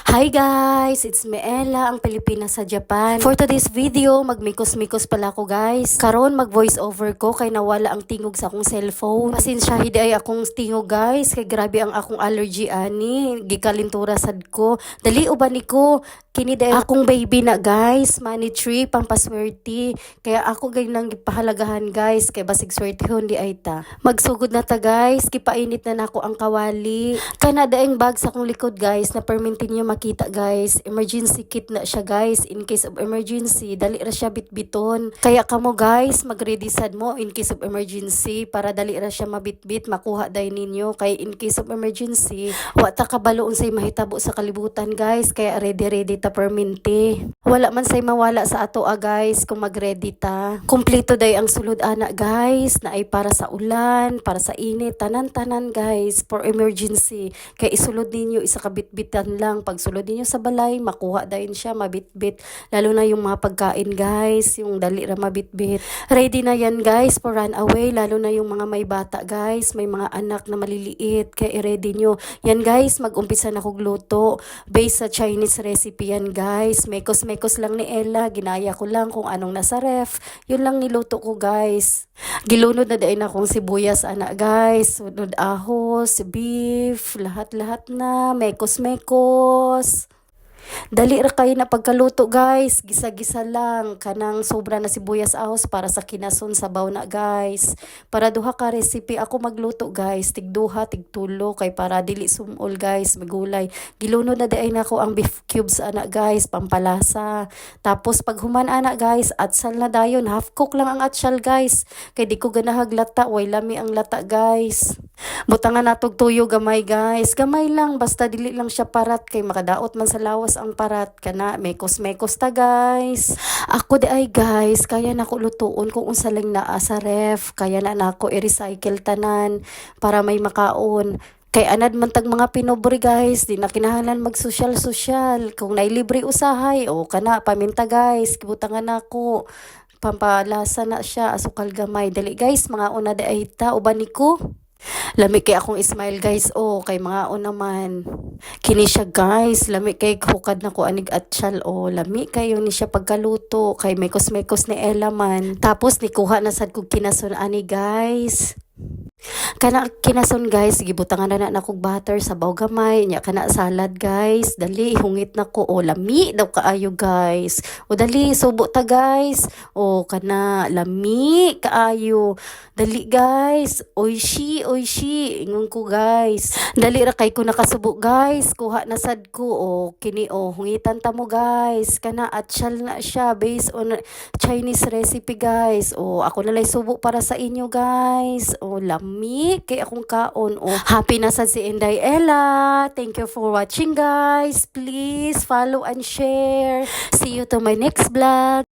Hi guys! It's me Ella, ang Pilipinas sa Japan. For today's video, magmikos-mikos pala ako guys. Karon mag-voice over ko kay nawala ang tingog sa akong cellphone. Pasensya hindi ay akong tingog guys, kay grabe ang akong allergy ani. Gikalintura sad ko. Dali uban ko. Kini day akong baby na guys, money tree, pampaswerte. Kaya ako ganyan nang pahalagahan guys, kay basig swerte hindi ay ta. Magsugod na ta guys, kipainit na nako ang kawali. Kana daing bag sa akong likod guys, na permintin niyo makita guys. Emergency kit na siya guys, in case of emergency, dali ra siya bitbiton. Kaya kamo guys, mag-ready sad mo in case of emergency para dali ra siya mabitbit, makuha day ninyo. Kay in case of emergency, wa ta kabalo unsay mahitabo sa kalibutan guys, kaya ready ta perminti. Wala man say mawala sa ato guys kung mag-ready ta. Kumpleto day ang sulod ana guys, na ay para sa ulan, para sa init, tanan-tanan guys, for emergency. Kaya isulod ninyo, isa kabitbitan lang. Pag sulod ninyo sa balay, makuha din siya, mabitbit. Lalo na yung mga pagkain guys, yung dali ra mabitbit. Ready na yan guys for run away, lalo na yung mga may bata guys, may mga anak na maliliit. Kaya i-ready nyo. Yan guys, mag-umpisa na kog luto. Based sa Chinese recipe yan guys. Mekos-mekos lang ni Ella, ginaya ko lang kung anong nasa ref. Yun lang niluto ko guys. Gilunod na dain akong sibuyas ana guys, sunod ahos, beef, lahat-lahat na, mekos-mekos. Dali ra kayo na pagkaluto guys, gisa-gisa lang kanang sobra na sibuyas ahos para sa kinason sabaw na guys. Para duha ka recipe ako magluto guys, tigduha, tigtulo kay para dili sumol guys, magulay. Gilunod na daay nako ang beef cubes ana guys, pampalasa. Tapos pag human ana guys, atsal na dayon, half cook lang ang atsal guys. Kay di ko ganahag lata, way lami ang lata guys. Butangan natog tuyo gamay guys, gamay lang basta dili lang siya parat kay makadaot man sa lawas ang parat kana mekos-mekos ta guys. Ako di ay guys, kaya nako lutuon kung unsa lang naa sa ref, kaya na nako i-recycle tanan para may makaon. Kay anad man tag mga pinobre guys, di na kinahanglan mag social kung nailibre usahay o kana paminta guys, kibutangan nako pampalasa na siya, asukal gamay. Dali guys, mga una di ay ta uban niko. Lami kay akong smile guys, oh kay mga o naman. Kini siya guys, lami kay hukad na ko anig atsyal, oh lami kayo ni siya pagkaluto, kay mekos-mekos ni Ella man. Tapos nikuha na sad kog kinason ani guys. Kana kinason guys, gibutangan na kog butter sa gamay, nya kana salad guys. Dali hungit na ko, oh lami daw kaayo guys. O dali subo ta guys. O kana lami kaayo. Dali guys, oishi ingon ko guys. Dali ra kay ko nakasubo guys, kuha na sad ko. O kini hungitan ta mo guys. Kana atsyal na siya based on Chinese recipe guys. O ako na lay subo para sa inyo guys. O lami kay akong kaon. Oh, happy na sad si Inday Ella. Thank you for watching guys. Please follow and share. See you to my next vlog.